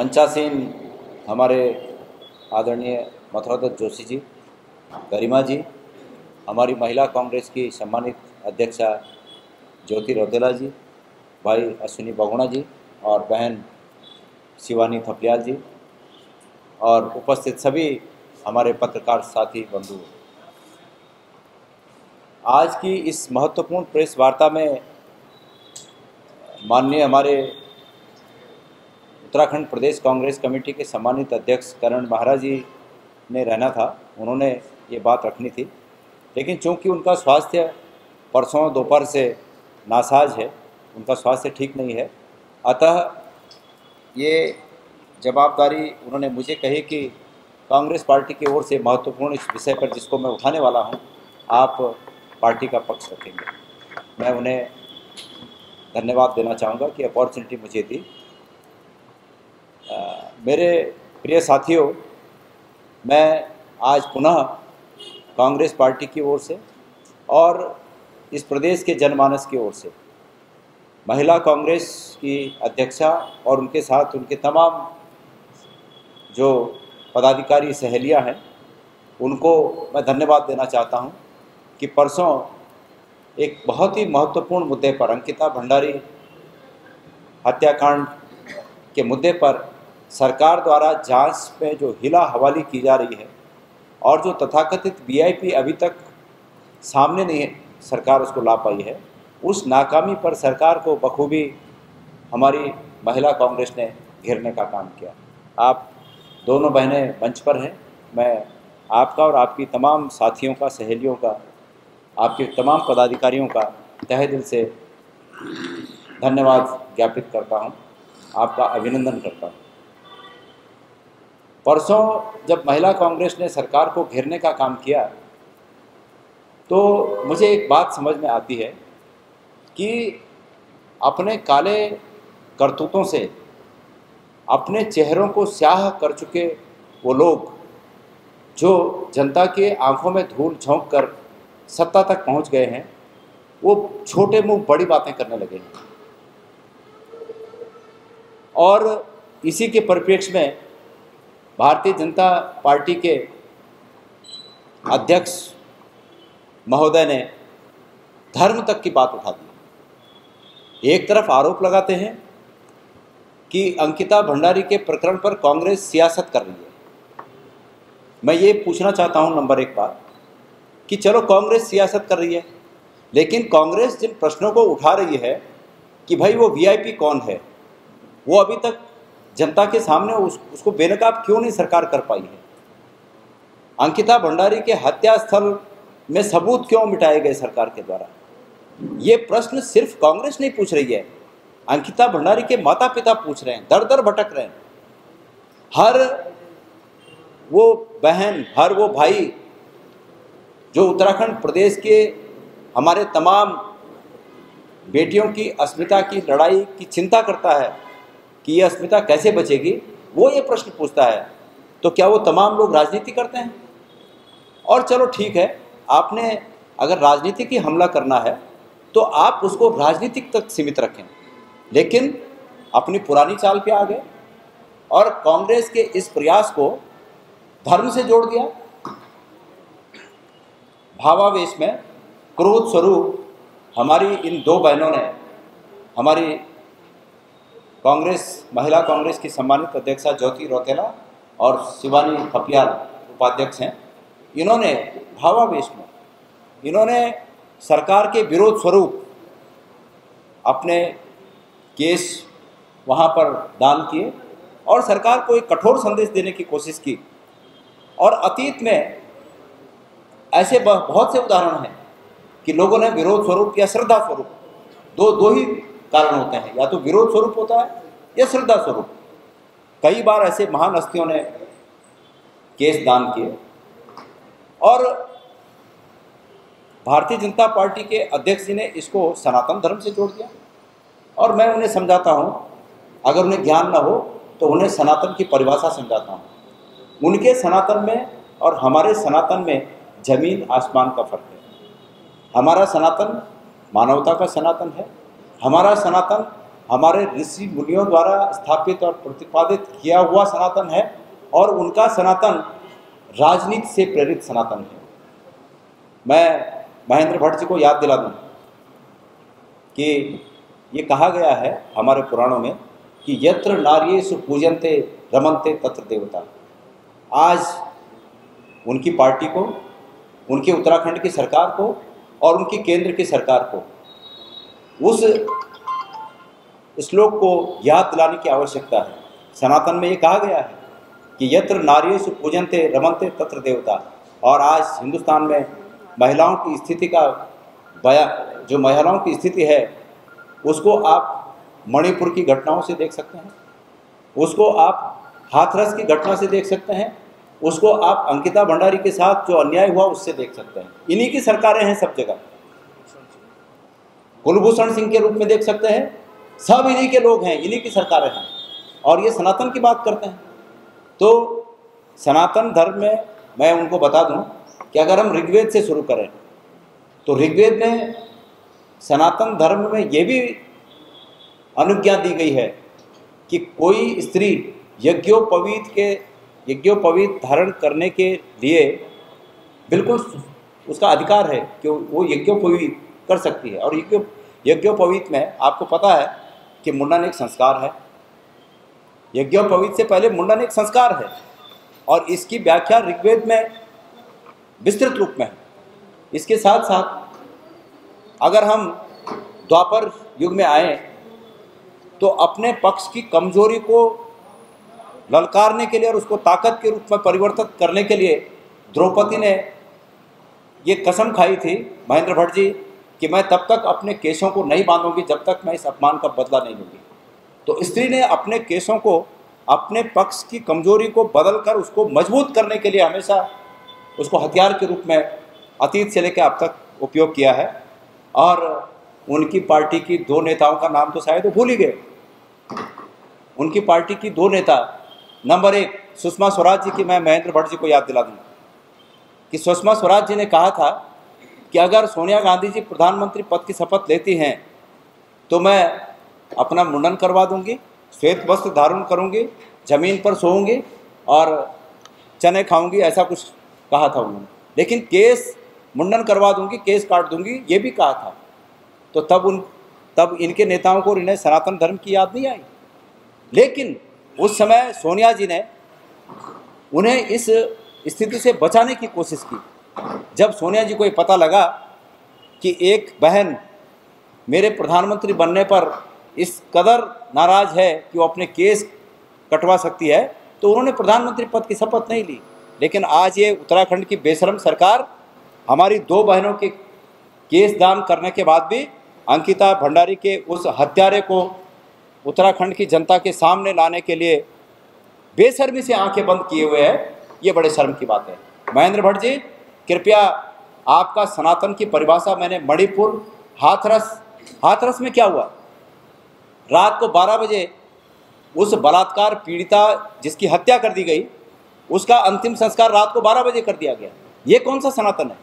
मंचासीन हमारे आदरणीय मथुरादत्त जोशी जी, गरिमा जी, हमारी महिला कांग्रेस की सम्मानित अध्यक्षा ज्योति रौतेला जी, भाई अश्विनी बहुगुणा जी और बहन शिवानी थपलियाल जी और उपस्थित सभी हमारे पत्रकार साथी बंधु, आज की इस महत्वपूर्ण प्रेस वार्ता में माननीय हमारे उत्तराखंड प्रदेश कांग्रेस कमेटी के सम्मानित अध्यक्ष करण महाराज जी ने रहना था। उन्होंने ये बात रखनी थी, लेकिन चूंकि उनका स्वास्थ्य परसों दोपहर से नासाज है, उनका स्वास्थ्य ठीक नहीं है, अतः ये जवाबदारी उन्होंने मुझे कही कि कांग्रेस पार्टी की ओर से महत्वपूर्ण इस विषय पर जिसको मैं उठाने वाला हूँ, आप पार्टी का पक्ष रखेंगे। मैं उन्हें धन्यवाद देना चाहूँगा कि अपॉर्चुनिटी मुझे दी। मेरे प्रिय साथियों, मैं आज पुनः कांग्रेस पार्टी की ओर से और इस प्रदेश के जनमानस की ओर से महिला कांग्रेस की अध्यक्षा और उनके साथ उनके तमाम जो पदाधिकारी सहेलियां हैं, उनको मैं धन्यवाद देना चाहता हूं कि परसों एक बहुत ही महत्वपूर्ण मुद्दे पर, अंकिता भंडारी हत्याकांड के मुद्दे पर सरकार द्वारा जांच में जो हिला हवाली की जा रही है और जो तथाकथित वीआईपी अभी तक सामने नहीं सरकार उसको ला पाई है, उस नाकामी पर सरकार को बखूबी हमारी महिला कांग्रेस ने घेरने का काम किया। आप दोनों बहनें मंच पर हैं। मैं आपका और आपकी तमाम साथियों का, सहेलियों का, आपके तमाम पदाधिकारियों का तहे दिल से धन्यवाद ज्ञापित करता हूं, आपका अभिनंदन करता हूं। परसों जब महिला कांग्रेस ने सरकार को घेरने का काम किया तो मुझे एक बात समझ में आती है कि अपने काले करतूतों से अपने चेहरों को स्याह कर चुके वो लोग जो जनता के आंखों में धूल झोंक कर सत्ता तक पहुंच गए हैं, वो छोटे मुंह बड़ी बातें करने लगे हैं। और इसी के परिप्रेक्ष्य में भारतीय जनता पार्टी के अध्यक्ष महोदय ने धर्म तक की बात उठा दी। एक तरफ आरोप लगाते हैं कि अंकिता भंडारी के प्रकरण पर कांग्रेस सियासत कर रही है। मैं ये पूछना चाहता हूं नंबर एक बात कि चलो कांग्रेस सियासत कर रही है, लेकिन कांग्रेस जिन प्रश्नों को उठा रही है कि भाई वो वीआईपी कौन है, वो अभी तक जनता के सामने उसको बेनकाब क्यों नहीं सरकार कर पाई है? अंकिता भंडारी के हत्या स्थल में सबूत क्यों मिटाए गए सरकार के द्वारा? ये प्रश्न सिर्फ कांग्रेस नहीं पूछ रही है, अंकिता भंडारी के माता पिता पूछ रहे हैं, दर दर भटक रहे हैं। हर वो बहन, हर वो भाई जो उत्तराखंड प्रदेश के हमारे तमाम बेटियों की अस्मिता की लड़ाई की चिंता करता है कि ये अस्मिता कैसे बचेगी, वो ये प्रश्न पूछता है। तो क्या वो तमाम लोग राजनीति करते हैं? और चलो ठीक है, आपने अगर राजनीति की हमला करना है तो आप उसको राजनीतिक तक सीमित रखें, लेकिन अपनी पुरानी चाल पे आ गए और कांग्रेस के इस प्रयास को धर्म से जोड़ दिया। भावावेश में क्रोध स्वरूप हमारी इन दो बहनों ने, हमारी कांग्रेस, महिला कांग्रेस की सम्मानित अध्यक्षा ज्योति रौतेला और शिवानी थपलियाल उपाध्यक्ष हैं, इन्होंने भावावेश में इन्होंने सरकार के विरोध स्वरूप अपने केस वहाँ पर दान किए और सरकार को एक कठोर संदेश देने की कोशिश की। और अतीत में ऐसे बहुत से उदाहरण हैं कि लोगों ने विरोध स्वरूप या श्रद्धा स्वरूप, दो ही कारण होते हैं, या तो विरोध स्वरूप होता है या श्रद्धा स्वरूप। कई बार ऐसे महान हस्तियों ने केस दान किए और भारतीय जनता पार्टी के अध्यक्ष जी ने इसको सनातन धर्म से जोड़ दिया। और मैं उन्हें समझाता हूं, अगर उन्हें ज्ञान ना हो तो उन्हें सनातन की परिभाषा समझाता हूं। उनके सनातन में और हमारे सनातन में जमीन आसमान का फर्क है। हमारा सनातन मानवता का सनातन है, हमारा सनातन हमारे ऋषि मुनियों द्वारा स्थापित और प्रतिपादित किया हुआ सनातन है, और उनका सनातन राजनीति से प्रेरित सनातन है। मैं महेंद्र भट्ट जी को याद दिला दूं कि ये कहा गया है हमारे पुराणों में कि यत्र नार्येषु पूजन्ते रमन्ते तत्र देवता। आज उनकी पार्टी को, उनके उत्तराखंड की सरकार को और उनकी केंद्र की सरकार को उस श्लोक को याद दिलाने की आवश्यकता है। सनातन में ये कहा गया है कि यत्र नार्येषु पूजन्ते रमन्ते तत्र देवता। और आज हिंदुस्तान में महिलाओं की स्थिति का जो महिलाओं की स्थिति है उसको आप मणिपुर की घटनाओं से देख सकते हैं, उसको आप हाथरस की घटना से देख सकते हैं, उसको आप अंकिता भंडारी के साथ जो अन्याय हुआ उससे देख सकते हैं। इन्हीं की सरकारें हैं सब जगह। कुलभूषण सिंह के रूप में देख सकते हैं, सब इन्हीं के लोग हैं, इन्हीं की सरकारें हैं, और ये सनातन की बात करते हैं। तो सनातन धर्म में मैं उनको बता दूं कि अगर हम ऋग्वेद से शुरू करें तो ऋग्वेद में सनातन धर्म में ये भी अनुज्ञा दी गई है कि कोई स्त्री यज्ञोपवीत धारण करने के लिए बिल्कुल उसका अधिकार है कि वो यज्ञोपवीत कर सकती है। और यज्ञोपवीत में आपको पता है कि मुंडन एक संस्कार है। यज्ञोपवीत से पहले मुंडन एक संस्कार है, और इसकी व्याख्या ऋग्वेद में विस्तृत रूप में है। इसके साथ साथ अगर हम द्वापर युग में आए तो अपने पक्ष की कमजोरी को ललकारने के लिए और उसको ताकत के रूप में परिवर्तित करने के लिए द्रौपदी ने ये कसम खाई थी, महेंद्र भट्ट जी, कि मैं तब तक अपने केशों को नहीं बांधूंगी जब तक मैं इस अपमान का बदला नहीं लूँगी। तो स्त्री ने अपने केशों को, अपने पक्ष की कमजोरी को बदलकर उसको मजबूत करने के लिए हमेशा उसको हथियार के रूप में अतीत से लेकर अब तक उपयोग किया है। और उनकी पार्टी की दो नेताओं का नाम तो शायद वो भूल ही गए। उनकी पार्टी की दो नेता, नंबर 1 सुषमा स्वराज जी की मैं महेंद्र भट्ट जी को याद दिला दूँ कि सुषमा स्वराज जी ने कहा था कि अगर सोनिया गांधी जी प्रधानमंत्री पद की शपथ लेती हैं तो मैं अपना मुंडन करवा दूंगी, श्वेत वस्त्र धारण करूंगी, जमीन पर सोऊंगी और चने खाऊंगी, ऐसा कुछ कहा था उन्होंने। लेकिन केस मुंडन करवा दूंगी, केस काट दूंगी, ये भी कहा था। तो तब इनके नेताओं को इन्हें सनातन धर्म की याद नहीं आई। लेकिन उस समय सोनिया जी ने उन्हें इस स्थिति से बचाने की कोशिश की। जब सोनिया जी को ये पता लगा कि एक बहन मेरे प्रधानमंत्री बनने पर इस कदर नाराज है कि वो अपने केस कटवा सकती है, तो उन्होंने प्रधानमंत्री पद की शपथ नहीं ली। लेकिन आज ये उत्तराखंड की बेशरम सरकार हमारी 2 बहनों के केस दान करने के बाद भी अंकिता भंडारी के उस हत्यारे को उत्तराखंड की जनता के सामने लाने के लिए बेशर्मी से आंखें बंद किए हुए है। ये बड़े शर्म की बात है। महेंद्र भट्ट जी, कृपया आपका सनातन की परिभाषा मैंने मणिपुर, हाथरस में क्या हुआ? रात को 12 बजे उस बलात्कार पीड़िता जिसकी हत्या कर दी गई, उसका अंतिम संस्कार रात को 12 बजे कर दिया गया। ये कौन सा सनातन है?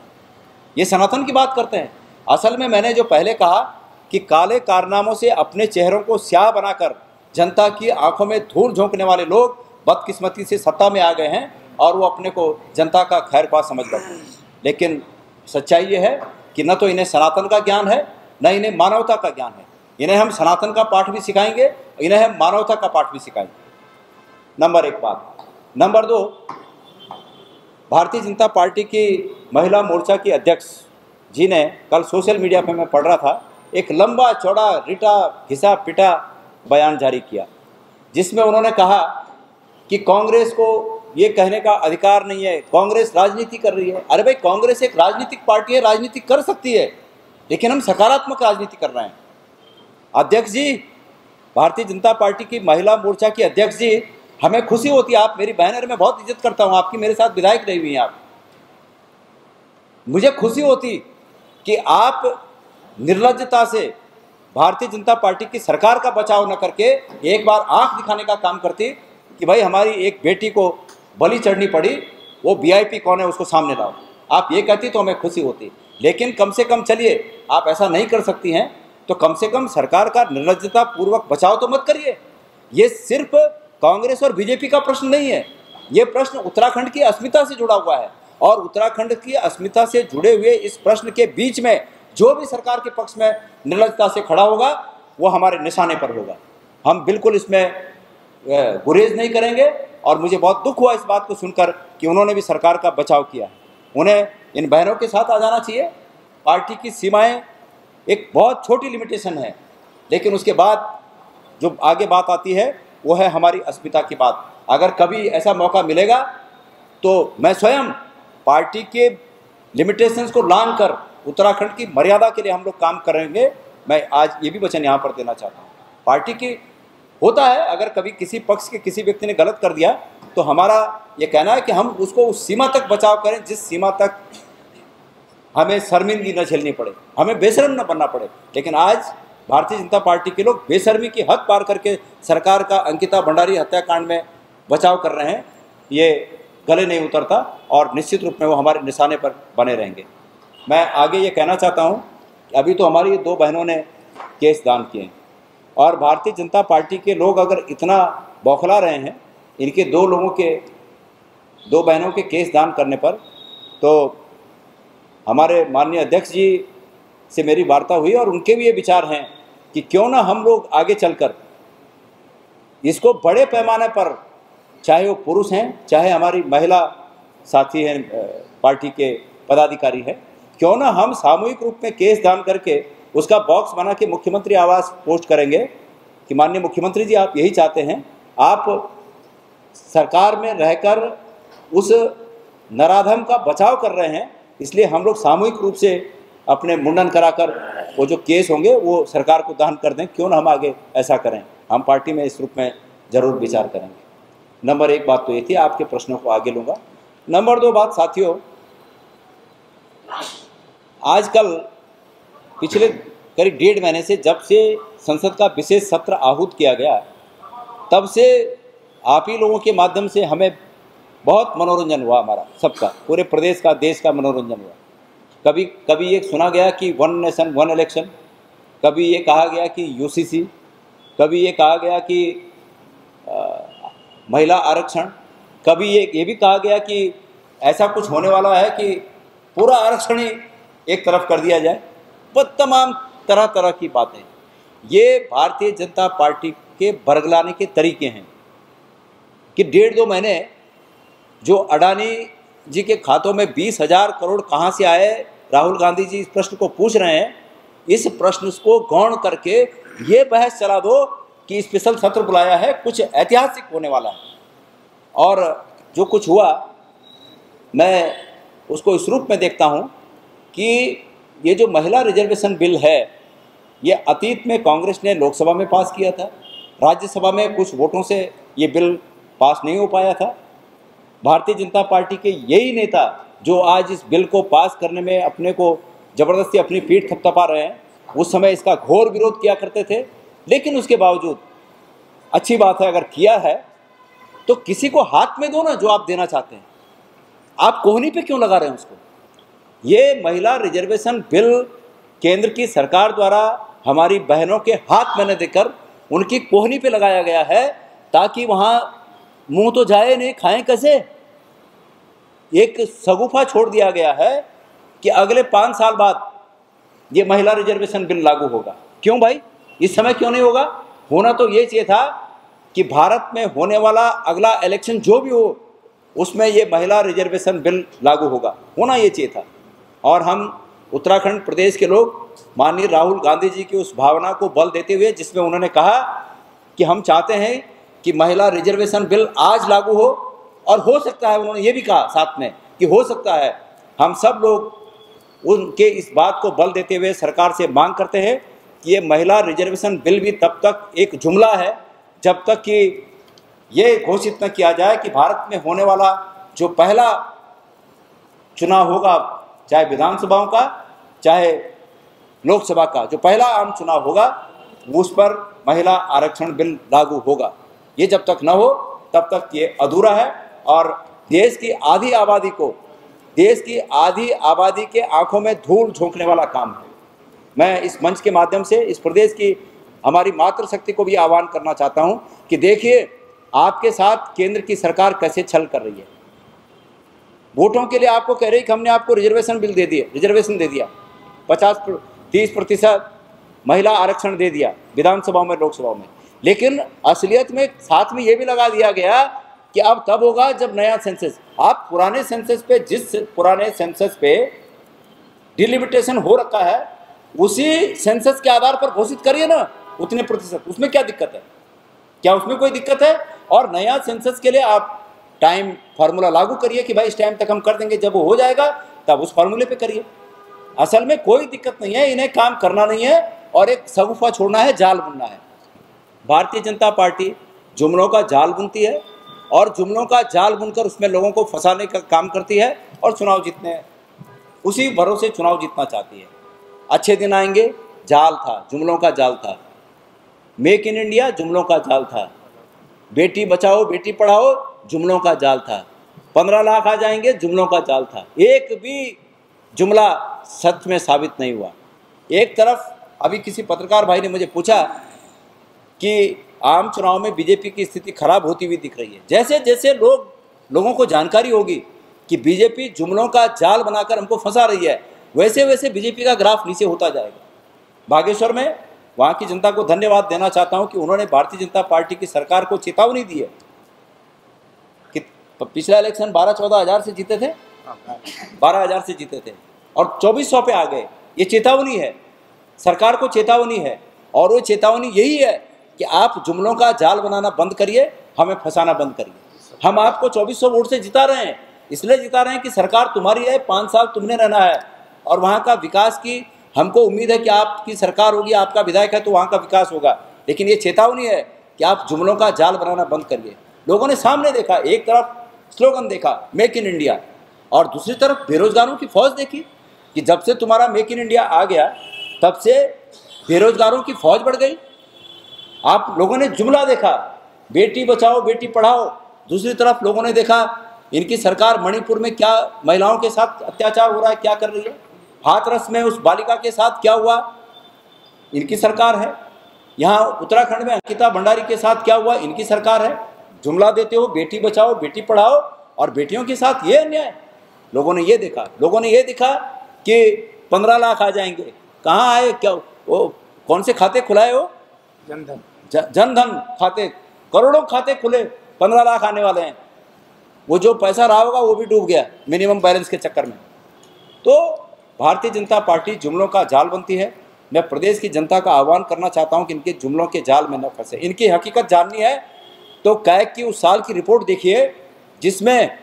ये सनातन की बात करते हैं। असल में मैंने जो पहले कहा कि काले कारनामों से अपने चेहरों को स्याह बनाकर जनता की आंखों में धूल झोंकने वाले लोग बदकिस्मती से सत्ता में आ गए हैं और वो अपने को जनता का खैरख्वाह समझ बैठे हैं। लेकिन सच्चाई ये है कि न तो इन्हें सनातन का ज्ञान है, न इन्हें मानवता का ज्ञान है। इन्हें हम सनातन का पाठ भी सिखाएंगे, इन्हें हम मानवता का पाठ भी सिखाएंगे। नंबर 1 बात। नंबर 2, भारतीय जनता पार्टी की महिला मोर्चा की अध्यक्ष जी ने कल सोशल मीडिया पर, मैं पढ़ रहा था, एक लंबा चौड़ा रिटा घिसा पिटा बयान जारी किया, जिसमें उन्होंने कहा कि कांग्रेस को ये कहने का अधिकार नहीं है, कांग्रेस राजनीति कर रही है। अरे भाई, कांग्रेस एक राजनीतिक पार्टी है, राजनीति कर सकती है, लेकिन हम सकारात्मक राजनीति कर रहे हैं। अध्यक्ष जी, भारतीय जनता पार्टी की महिला मोर्चा की अध्यक्ष जी, हमें खुशी होती है, आप मेरी बहन है, मैं बहुत इज्जत करता हूँ आपकी, मेरे साथ विधायक रही हुई हैं आप। मुझे खुशी होती कि आप निर्लज्जता से भारतीय जनता पार्टी की सरकार का बचाव न करके एक बार आंख दिखाने का काम करती कि भाई हमारी एक बेटी को बलि चढ़नी पड़ी, वो वीआईपी कौन है उसको सामने लाओ। आप ये कहती तो हमें खुशी होती। लेकिन कम से कम चलिए, आप ऐसा नहीं कर सकती हैं तो कम से कम सरकार का निर्लज्जता पूर्वक बचाव तो मत करिए। ये सिर्फ कांग्रेस और बीजेपी का प्रश्न नहीं है, ये प्रश्न उत्तराखंड की अस्मिता से जुड़ा हुआ है, और उत्तराखंड की अस्मिता से जुड़े हुए इस प्रश्न के बीच में जो भी सरकार के पक्ष में निर्लज्जता से खड़ा होगा वो हमारे निशाने पर होगा। हम बिल्कुल इसमें गुरेज नहीं करेंगे, और मुझे बहुत दुख हुआ इस बात को सुनकर कि उन्होंने भी सरकार का बचाव किया। उन्हें इन बहनों के साथ आ जाना चाहिए। पार्टी की सीमाएं एक बहुत छोटी लिमिटेशन है, लेकिन उसके बाद जो आगे बात आती है वो है हमारी अस्मिता की बात। अगर कभी ऐसा मौका मिलेगा तो मैं स्वयं पार्टी के लिमिटेशंस को लांघ कर उत्तराखंड की मर्यादा के लिए हम लोग काम करेंगे। मैं आज ये भी वचन यहाँ पर देना चाहता हूँ। पार्टी की होता है, अगर कभी किसी पक्ष के किसी व्यक्ति ने गलत कर दिया तो हमारा ये कहना है कि हम उसको उस सीमा तक बचाव करें जिस सीमा तक हमें शर्मिंदगी न झेलनी पड़े, हमें बेशर्म न बनना पड़े। लेकिन आज भारतीय जनता पार्टी के लोग बेशर्मी की हद पार करके सरकार का अंकिता भंडारी हत्याकांड में बचाव कर रहे हैं। ये गले नहीं उतरता और निश्चित रूप में वो हमारे निशाने पर बने रहेंगे। मैं आगे ये कहना चाहता हूँ कि अभी तो हमारी ये 2 बहनों ने केस दान किए हैं, और भारतीय जनता पार्टी के लोग अगर इतना बौखला रहे हैं इनके 2 बहनों के केस दान करने पर, तो हमारे माननीय अध्यक्ष जी से मेरी वार्ता हुई और उनके भी ये विचार हैं कि क्यों ना हम लोग आगे चलकर इसको बड़े पैमाने पर, चाहे वो पुरुष हैं चाहे हमारी महिला साथी हैं, पार्टी के पदाधिकारी हैं, क्यों ना हम सामूहिक रूप में केस दान करके उसका बॉक्स बना के मुख्यमंत्री आवास पोस्ट करेंगे कि माननीय मुख्यमंत्री जी आप यही चाहते हैं, आप सरकार में रहकर उस नराधम का बचाव कर रहे हैं, इसलिए हम लोग सामूहिक रूप से अपने मुंडन कराकर वो जो केस होंगे वो सरकार को दान कर दें। क्यों ना हम आगे ऐसा करें। हम पार्टी में इस रूप में ज़रूर विचार करेंगे। नंबर 1 बात तो ये थी, आपके प्रश्नों को आगे लूँगा। नंबर 2 बात साथियों, आजकल पिछले करीब 1.5 महीने से जब से संसद का विशेष सत्र आहूत किया गया, तब से आप ही लोगों के माध्यम से हमें बहुत मनोरंजन हुआ, हमारा सबका, पूरे प्रदेश का, देश का मनोरंजन हुआ। कभी ये सुना गया कि 1 नेशन 1 इलेक्शन, कभी ये कहा गया कि यूसीसी, कभी ये कहा गया कि महिला आरक्षण, कभी ये भी कहा गया कि ऐसा कुछ होने वाला है कि पूरा आरक्षण ही एक तरफ कर दिया जाए। पर तमाम तरह तरह की बातें, ये भारतीय जनता पार्टी के बरगलाने के तरीके हैं कि 1.5-2 महीने जो अडानी जी के खातों में 20,000 करोड़ कहाँ से आए, राहुल गांधी जी इस प्रश्न को पूछ रहे हैं। इस प्रश्न को गौण करके ये बहस चला दो कि स्पेशल सत्र बुलाया है, कुछ ऐतिहासिक होने वाला है। और जो कुछ हुआ मैं उसको इस रूप में देखता हूँ कि ये जो महिला रिजर्वेशन बिल है, ये अतीत में कांग्रेस ने लोकसभा में पास किया था, राज्यसभा में कुछ वोटों से ये बिल पास नहीं हो पाया था। भारतीय जनता पार्टी के यही नेता जो आज इस बिल को पास करने में अपने को ज़बरदस्ती अपनी पीठ थपथपा रहे हैं, उस समय इसका घोर विरोध किया करते थे। लेकिन उसके बावजूद अच्छी बात है, अगर किया है तो किसी को हाथ में दो ना जो आप देना चाहते हैं। आप कोहनी पे क्यों लगा रहे हैं उसको? ये महिला रिजर्वेशन बिल केंद्र की सरकार द्वारा हमारी बहनों के हाथ में न देकर उनकी कोहनी पे लगाया गया है, ताकि वहाँ मुंह तो जाए नहीं, खाएं कैसे। एक सगुफा छोड़ दिया गया है कि अगले 5 साल बाद ये महिला रिजर्वेशन बिल लागू होगा। क्यों भाई, इस समय क्यों नहीं होगा? होना तो ये चाहिए था कि भारत में होने वाला अगला इलेक्शन जो भी हो उसमें ये महिला रिजर्वेशन बिल लागू होगा, होना ये चाहिए था। और हम उत्तराखंड प्रदेश के लोग माननीय राहुल गांधी जी की उस भावना को बल देते हुए, जिसमें उन्होंने कहा कि हम चाहते हैं कि महिला रिजर्वेशन बिल आज लागू हो, और हो सकता है, उन्होंने ये भी कहा साथ में कि हो सकता है, हम सब लोग उनके इस बात को बल देते हुए सरकार से मांग करते हैं कि ये महिला रिजर्वेशन बिल भी तब तक एक जुमला है जब तक कि ये घोषित न किया जाए कि भारत में होने वाला जो पहला चुनाव होगा, चाहे विधानसभाओं का चाहे लोकसभा का, जो पहला आम चुनाव होगा उस पर महिला आरक्षण बिल लागू होगा। ये जब तक न हो तब तक ये अधूरा है, और देश की आधी आबादी को, देश की आधी आबादी के आंखों में धूल झोंकने वाला काम है। मैं इस मंच के माध्यम से इस प्रदेश की हमारी मातृशक्ति को भी आह्वान करना चाहता हूं कि देखिए आपके साथ केंद्र की सरकार कैसे छल कर रही है। वोटों के लिए आपको कह रही कि हमने आपको रिजर्वेशन दे दिया, 30% महिला आरक्षण दे दिया विधानसभाओं में, लोकसभाओं में, लेकिन असलियत में साथ में ये भी लगा दिया गया कि अब तब होगा जब नया सेंसस, आप पुराने सेंसस पे, जिस पुराने सेंसस पे डिलिमिटेशन हो रखा है उसी सेंसस के आधार पर घोषित करिए ना उतने प्रतिशत, उसमें क्या दिक्कत है? क्या उसमें कोई दिक्कत है? और नया सेंसस के लिए आप टाइम फार्मूला लागू करिए कि भाई इस टाइम तक हम कर देंगे, जब वो हो जाएगा तब उस फार्मूले पे करिए। असल में कोई दिक्कत नहीं है, इन्हें काम करना नहीं है और एक सगुफा छोड़ना है, जाल बुनना है। भारतीय जनता पार्टी जुमलों का जाल बुनती है और जुमलों का जाल बुनकर उसमें लोगों को फंसाने का काम करती है और चुनाव जीतने, उसी भरोसे चुनाव जीतना चाहती है। अच्छे दिन आएंगे, जाल था, जुमलों का जाल था। मेक इन इंडिया जुमलों का जाल था, बेटी बचाओ बेटी पढ़ाओ जुमलों का जाल था, 15 लाख आ जाएंगे जुमलों का जाल था। एक भी जुमला सच में साबित नहीं हुआ। एक तरफ अभी किसी पत्रकार भाई ने मुझे पूछा कि आम चुनाव में बीजेपी की स्थिति खराब होती हुई दिख रही है। जैसे जैसे लोगों को जानकारी होगी कि बीजेपी जुमलों का जाल बनाकर हमको फंसा रही है, वैसे वैसे बीजेपी का ग्राफ नीचे होता जाएगा। बागेश्वर में वहाँ की जनता को धन्यवाद देना चाहता हूँ कि उन्होंने भारतीय जनता पार्टी की सरकार को चेतावनी दी है कि पिछला इलेक्शन 12-14 हज़ार से जीते थे, 12 हज़ार से जीते थे और 2400 पे आ गए। ये चेतावनी है, सरकार को चेतावनी है, और वो चेतावनी यही है कि आप जुमलों का जाल बनाना बंद करिए, हमें फंसाना बंद करिए। हम आपको 2400 वोट से जिता रहे हैं, इसलिए जिता रहे हैं कि सरकार तुम्हारी है, 5 साल तुमने रहना है और वहाँ का विकास की हमको उम्मीद है कि आपकी सरकार होगी, आपका विधायक है तो वहाँ का विकास होगा। लेकिन ये चेतावनी है कि आप जुमलों का जाल बनाना बंद करिए। लोगों ने सामने देखा, एक तरफ स्लोगन देखा मेक इन इंडिया और दूसरी तरफ बेरोजगारों की फौज देखी कि जब से तुम्हारा मेक इन इंडिया आ गया तब से बेरोजगारों की फौज बढ़ गई। आप लोगों ने जुमला देखा बेटी बचाओ बेटी पढ़ाओ, दूसरी तरफ लोगों ने देखा इनकी सरकार मणिपुर में क्या महिलाओं के साथ अत्याचार हो रहा है, क्या कर रही है, हाथरस में उस बालिका के साथ क्या हुआ, इनकी सरकार है। यहाँ उत्तराखंड में अंकिता भंडारी के साथ क्या हुआ, इनकी सरकार है। जुमला देते हो बेटी बचाओ बेटी पढ़ाओ और बेटियों के साथ ये अन्याय। लोगों ने ये देखा, लोगों ने ये देखा कि 15 लाख आ जाएंगे, कहाँ आए, क्या वो कौन से खाते खुलाए हो, जनधन खाते, करोड़ों खाते खुले, 15 लाख आने वाले हैं। वो जो पैसा रहा होगा वो भी डूब गया मिनिमम बैलेंस के चक्कर में। तो भारतीय जनता पार्टी जुमलों का जाल बनती है। मैं प्रदेश की जनता का आह्वान करना चाहता हूं कि इनके जुमलों के जाल में न फंसे। इनकी हकीकत जाननी है तो कैग की उस साल की रिपोर्ट देखिए जिसमें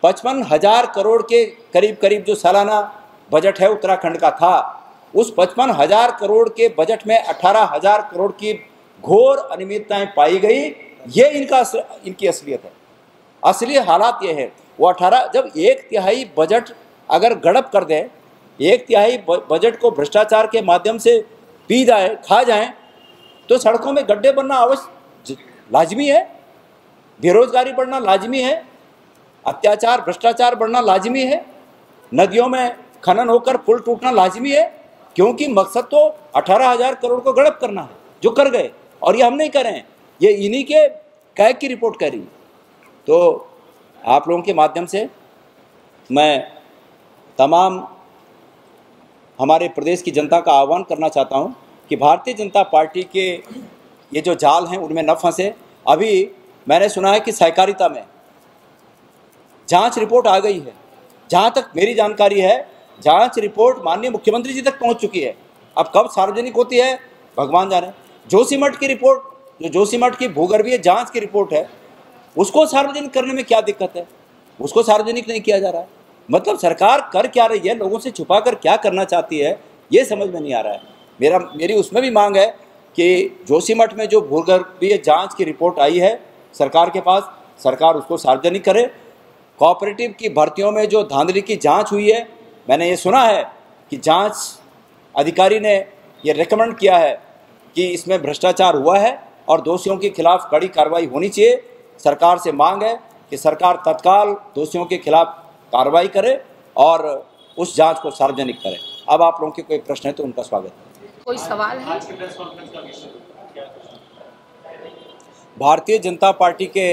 55,000 करोड़ के करीब जो सालाना बजट है उत्तराखंड का था, उस 55,000 करोड़ के बजट में 18,000 करोड़ की घोर अनियमितताएं पाई गई। ये इनकी असलियत है। असली हालात ये है, वो 18 जब 1/3 बजट अगर गड़प कर दें, 1/3 बजट को भ्रष्टाचार के माध्यम से पी जाए, खा जाएं, तो सड़कों में गड्ढे बनना अवश्य लाजमी है, बेरोजगारी बढ़ना लाजमी है, अत्याचार भ्रष्टाचार बढ़ना लाजमी है, नदियों में खनन होकर पुल टूटना लाजमी है, क्योंकि मकसद तो 18,000 करोड़ को गड़प करना है, जो कर गए। और ये हम नहीं कर रहे हैं, ये इन्हीं के कैग की रिपोर्ट कह रही है। तो आप लोगों के माध्यम से मैं तमाम हमारे प्रदेश की जनता का आह्वान करना चाहता हूं कि भारतीय जनता पार्टी के ये जो जाल हैं उनमें न फंसे। अभी मैंने सुना है कि सहकारिता में जांच रिपोर्ट आ गई है, जहां तक मेरी जानकारी है जांच रिपोर्ट माननीय मुख्यमंत्री जी तक पहुंच चुकी है। अब कब सार्वजनिक होती है भगवान जाने। जोशीमठ की रिपोर्ट, जो जोशीमठ की भूगर्भीय जांच की रिपोर्ट है, उसको सार्वजनिक करने में क्या दिक्कत है? उसको सार्वजनिक नहीं किया जा रहा है। मतलब सरकार कर क्या रही है, लोगों से छुपा कर क्या करना चाहती है, ये समझ में नहीं आ रहा है। मेरी उसमें भी मांग है कि जोशीमठ में जो भूगर्भीय जांच की रिपोर्ट आई है सरकार के पास, सरकार उसको सार्वजनिक करे। कोऑपरेटिव की भर्तियों में जो धांधली की जांच हुई है, मैंने ये सुना है कि जांच अधिकारी ने ये रेकमेंड किया है कि इसमें भ्रष्टाचार हुआ है और दोषियों के खिलाफ कड़ी कार्रवाई होनी चाहिए। सरकार से मांग है कि सरकार तत्काल दोषियों के खिलाफ कार्रवाई करे और उस जांच को सार्वजनिक करे। अब आप लोगों के कोई प्रश्न है तो उनका स्वागत है। कोई सवाल है? भारतीय जनता पार्टी के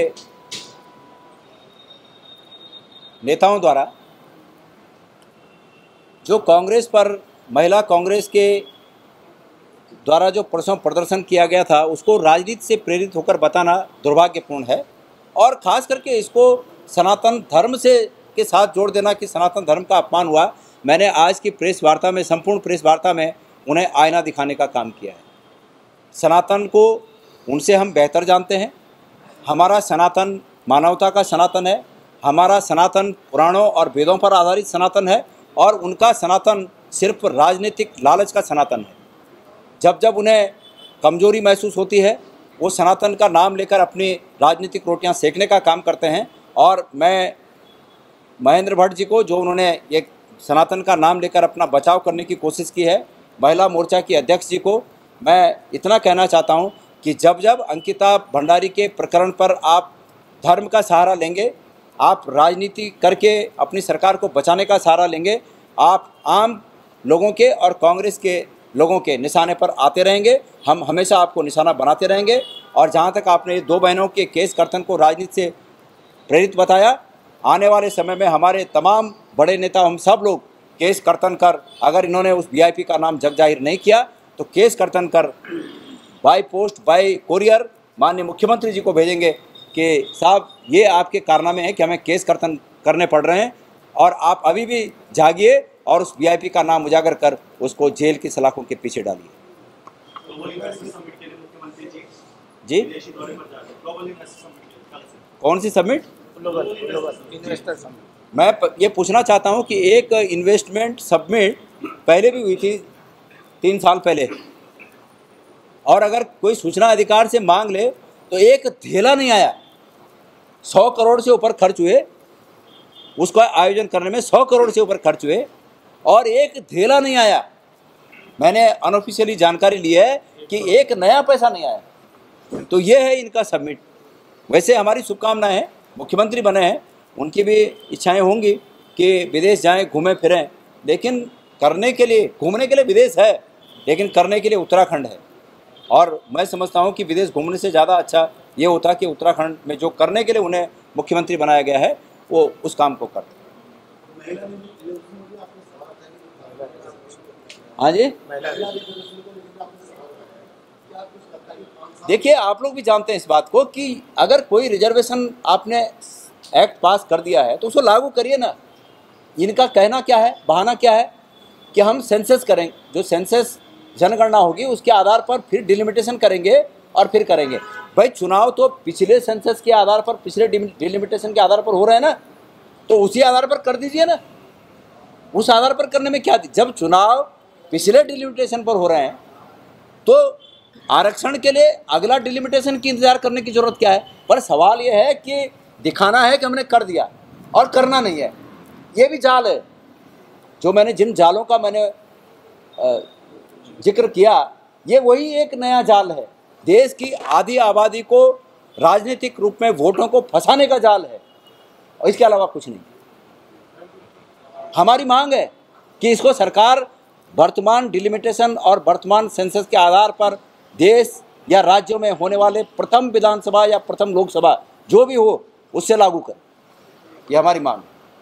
नेताओं द्वारा जो कांग्रेस पर, महिला कांग्रेस के द्वारा जो प्रदर्शन किया गया था, उसको राजनीति से प्रेरित होकर बताना दुर्भाग्यपूर्ण है। और ख़ास करके इसको सनातन धर्म से के साथ जोड़ देना कि सनातन धर्म का अपमान हुआ। मैंने आज की प्रेस वार्ता में, संपूर्ण प्रेस वार्ता में उन्हें आईना दिखाने का काम किया है। सनातन को उनसे हम बेहतर जानते हैं। हमारा सनातन मानवता का सनातन है, हमारा सनातन पुराणों और वेदों पर आधारित सनातन है, और उनका सनातन सिर्फ राजनीतिक लालच का सनातन है। जब जब उन्हें कमजोरी महसूस होती है, वो सनातन का नाम लेकर अपनी राजनीतिक रोटियां सेकने का काम करते हैं। और मैं महेंद्र भट्ट जी को, जो उन्होंने एक सनातन का नाम लेकर अपना बचाव करने की कोशिश की है, महिला मोर्चा की अध्यक्ष जी को मैं इतना कहना चाहता हूं कि जब जब अंकिता भंडारी के प्रकरण पर आप धर्म का सहारा लेंगे, आप राजनीति करके अपनी सरकार को बचाने का सहारा लेंगे, आप आम लोगों के और कांग्रेस के लोगों के निशाने पर आते रहेंगे। हम हमेशा आपको निशाना बनाते रहेंगे। और जहां तक आपने दो बहनों के केस कर्तन को राजनीति से प्रेरित बताया, आने वाले समय में हमारे तमाम बड़े नेता, हम सब लोग केस कर्तन कर, अगर इन्होंने उस वीआईपी का नाम जग जाहिर नहीं किया तो केस कर्तन कर बाय पोस्ट, बाय कोरियर माननीय मुख्यमंत्री जी को भेजेंगे कि साहब ये आपके कारनामे हैं कि हमें केस कर्तन करने पड़ रहे हैं, और आप अभी भी जागिए और उस वीआईपी का नाम उजागर कर उसको जेल की सलाखों के पीछे डालिए। जी, कौन सी समिट? मैं ये पूछना चाहता हूं कि एक इन्वेस्टमेंट समिट पहले भी हुई थी 3 साल पहले, और अगर कोई सूचना अधिकार से मांग ले तो एक धेला नहीं आया। 100 करोड़ से ऊपर खर्च हुए, उसका आयोजन करने में 100 करोड़ से ऊपर खर्च हुए, और एक धेला नहीं आया। मैंने अनऑफिशियली जानकारी ली है कि एक नया पैसा नहीं आया। तो ये है इनका समिट। वैसे हमारी शुभकामनाएं हैं, मुख्यमंत्री बने हैं, उनकी भी इच्छाएं होंगी कि विदेश जाएं, घूमें फिरें, लेकिन करने के लिए, घूमने के लिए विदेश है, लेकिन करने के लिए उत्तराखंड है। और मैं समझता हूं कि विदेश घूमने से ज़्यादा अच्छा ये होता कि उत्तराखंड में जो करने के लिए उन्हें मुख्यमंत्री बनाया गया है वो उस काम को करते। हाँ जी, देखिए आप लोग भी जानते हैं इस बात को कि अगर कोई रिजर्वेशन आपने एक्ट पास कर दिया है तो उसको लागू करिए ना। इनका कहना क्या है, बहाना क्या है कि हम सेंसस करेंगे, जो सेंसस जनगणना होगी उसके आधार पर फिर डिलिमिटेशन करेंगे और फिर करेंगे। भाई चुनाव तो पिछले सेंसस के आधार पर, पिछले डिलिमिटेशन के आधार पर हो रहे हैं ना, तो उसी आधार पर कर दीजिए ना। उस आधार पर करने में क्या, जब चुनाव पिछले डिलिमिटेशन पर हो रहे हैं तो आरक्षण के लिए अगला डिलिमिटेशन की इंतजार करने की जरूरत क्या है। पर सवाल यह है कि दिखाना है कि हमने कर दिया और करना नहीं है। ये भी जाल है। जो मैंने जिन जालों का मैंने जिक्र किया, ये वही एक नया जाल है। देश की आधी आबादी को राजनीतिक रूप में वोटों को फंसाने का जाल है, और इसके अलावा कुछ नहीं। हमारी मांग है कि इसको सरकार वर्तमान डिलिमिटेशन और वर्तमान सेंसस के आधार पर देश या राज्यों में होने वाले प्रथम विधानसभा या प्रथम लोकसभा जो भी हो उससे लागू कर। ये हमारी मांग है।